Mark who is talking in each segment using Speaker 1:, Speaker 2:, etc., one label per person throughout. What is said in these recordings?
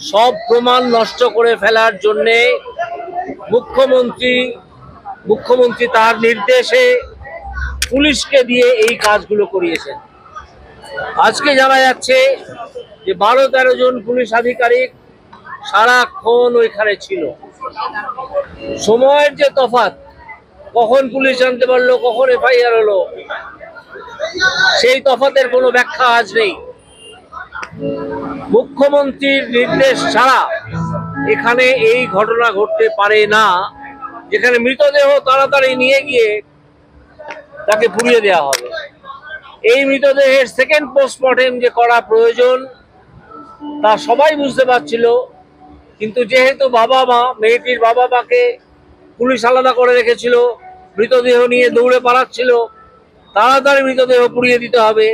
Speaker 1: সব প্রমাণ নষ্ট করে ফেলার জন্যে মুখ্যমন্ত্রী তার নির্দেশে পুলিশকে দিয়ে এই কাজগুলো করিয়েছেন। আজকে জানা যাচ্ছে যে 12-13 জন পুলিশ আধিকারিক সারাক্ষণ ওইখানে ছিল। সময়ের যে তফাৎ, কখন পুলিশ জানতে পারলো, কখন এফআইআর হলো, সেই তফাতের কোনো ব্যাখ্যা আজ নেই। মুখ্যমন্ত্রীর নির্দেশ ছাড়া এখানে এই ঘটনা ঘটতে পারে না, যেখানে মৃতদেহ তাড়াতাড়ি নিয়ে গিয়ে তাকে পুড়িয়ে দেওয়া হবে। এই মৃতদেহের সেকেন্ড পোস্টমর্টেম যে করা প্রয়োজন তা সবাই বুঝতে পারছিল, কিন্তু যেহেতু মেয়েটির বাবা মাকে পুলিশ আলাদা করে রেখেছিল, মৃতদেহ নিয়ে দৌড়ে পালাচ্ছিল, তাড়াতাড়ি মৃতদেহ পুড়িয়ে দিতে হবে,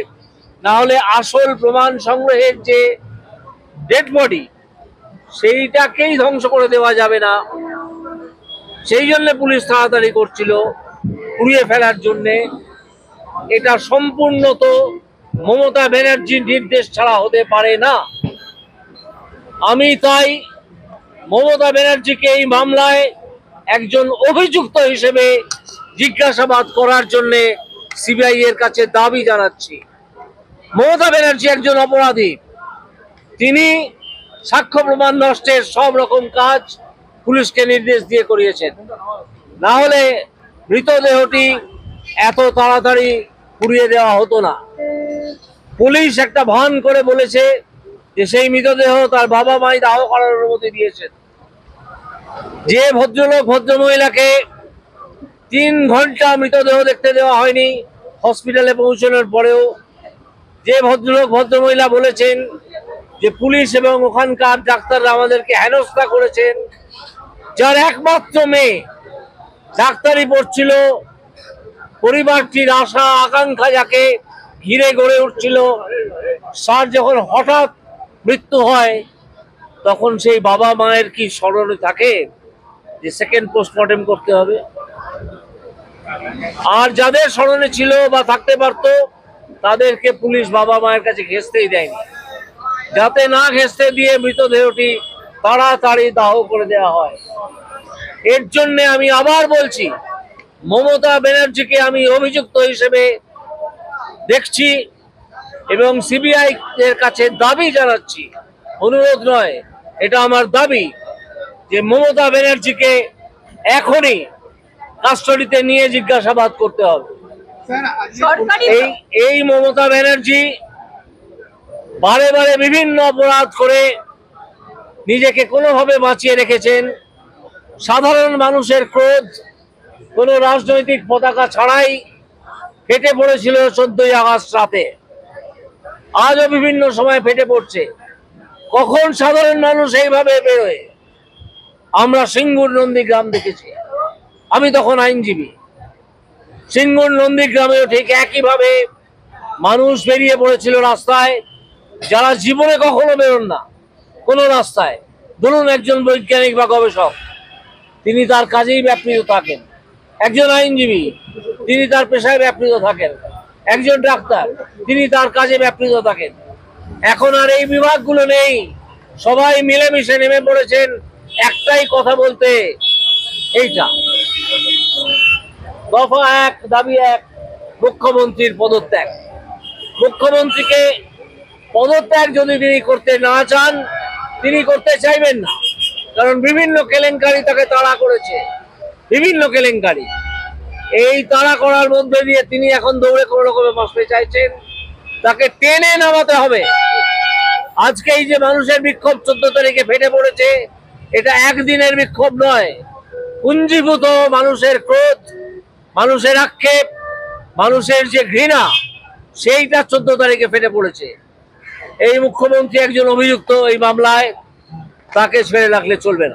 Speaker 1: না হলে আসল প্রমাণ সংগ্রহের যে ডেড বডি সেইটাকেই ধ্বংস করে দেওয়া যাবে না। সেই জন্য পুলিশ তাড়াতাড়ি করছিল পুড়িয়ে ফেলার জন্যে। এটা সম্পূর্ণ তো মমতা ব্যানার্জির নির্দেশ ছাড়া হতে পারে না। আমি তাই মমতা ব্যানার্জিকে এই মামলায় একজন অভিযুক্ত হিসেবে জিজ্ঞাসাবাদ করার জন্যে সিবিআই এর কাছে দাবি জানাচ্ছি। মমতা ব্যানার্জি একজন অপরাধী, তিনি সাক্ষ্য প্রমাণ নষ্টের সব রকম কাজ পুলিশকে নির্দেশ দিয়ে করিয়েছেন, না হলে মৃতদেহটি এত তাড়াতাড়ি পুড়িয়ে দেওয়া হতো না। পুলিশ একটা ভান করে বলেছে যে সেই মৃতদেহ তার বাবা মাই দাহ করার অনুমতি দিয়েছেন। যে ভদ্রলোক ভদ্রমহিলাকে 3 ঘন্টা মৃতদেহ দেখতে দেওয়া হয়নি হসপিটালে পৌঁছানোর পরেও, যে ভদ্রলোক ভদ্রমহিলা বলেছেন যে পুলিশ এবং ওখানকার ডাক্তাররা আমাদেরকে হেনস্থা করেছেন, যার একমাত্র মেয়ে ডাক্তারি পড়ছিল, পরিবারটির আশা আকাঙ্ক্ষা যাকে ঘিরে গড়ে উঠছিল, তার যখন হঠাৎ মৃত্যু হয় তখন সেই বাবা মায়ের কি স্মরণে থাকে যে সেকেন্ড পোস্টমর্টেম করতে হবে? আর যাদের স্মরণে ছিল বা থাকতে পারতো তাদেরকে পুলিশ বাবা মায়ের কাছে ঘেঁষতেই দেয়নি, যাতে না ঘেঁষতে দিয়ে মৃতদেহটি তাড়াতাড়ি দাহ করে দেওয়া হয়। এর জন্য আমি আবার বলছি, মমতা ব্যানার্জিকে আমি অভিযুক্ত হিসেবে দেখছি এবং সিবিআই এর কাছে দাবি জানাচ্ছি, অনুরোধ নয়, এটা আমার দাবি যে মমতা ব্যানার্জিকে এখনই কাস্টডিতে নিয়ে জিজ্ঞাসাবাদ করতে হবে। এই মমতা ব্যানার্জি বারে বারে বিভিন্ন অপরাধ করে নিজেকে কোনোভাবে বাঁচিয়ে রেখেছেন। সাধারণ মানুষের ক্রোধ কোনো রাজনৈতিক পতাকা ছাড়াই ফেটে পড়েছিল 14ই আগস্ট রাতে, আজও বিভিন্ন সময় ফেটে পড়ছে। কখন সাধারণ মানুষ এইভাবে বেরোয়? আমরা সিঙ্গুর নন্দীগ্রাম দেখেছি, আমি তখন আইনজীবী। সিঙ্গুর নন্দীগ্রামেও ঠিক একইভাবে মানুষ বেরিয়ে পড়েছিল রাস্তায়, যারা জীবনে কখনো বেরোন না কোনো রাস্তায়। ধরুন একজন বৈজ্ঞানিক বা গবেষক, তিনি তার কাজেই ব্যাপৃত থাকেন। একজন আইনজীবী, তিনি তার পেশায় ব্যাপৃত থাকেন। একজন ডাক্তার, তিনি তার কাজে ব্যাপৃত থাকেন। এখন আর এই বিভাগগুলো নেই, সবাই মিলেমিশে নেমে পড়েছেন একটাই কথা বলতে, এইটা দফা 1, দাবি 1, মুখ্যমন্ত্রীর পদত্যাগ। মুখ্যমন্ত্রীকে পদত্যাগ যদি তিনি করতে না চান, তিনি করতে চাইবেন না, কারণ বিভিন্ন কেলেঙ্কারি তাকে তাড়া করেছে, বিভিন্ন কেলেঙ্কারি। এই তাড়া করার মধ্যে দিয়ে তিনি এখন দৌড়ে কোনো রকমে বাঁচতে চাইছেন, তাকে টেনে নামাতে হবে। আজকে এই যে মানুষের বিক্ষোভ 14 তারিখে ফেটে পড়েছে, এটা একদিনের বিক্ষোভ নয়, পুঞ্জীভূত মানুষের ক্রোধ, মানুষের আক্ষেপ, মানুষের যে ঘৃণা, সেইটা 14 তারিখে ফেটে পড়েছে। এই মুখ্যমন্ত্রী একজন অভিযুক্ত এই মামলায়, তাকে ছেড়ে রাখলে চলবে না।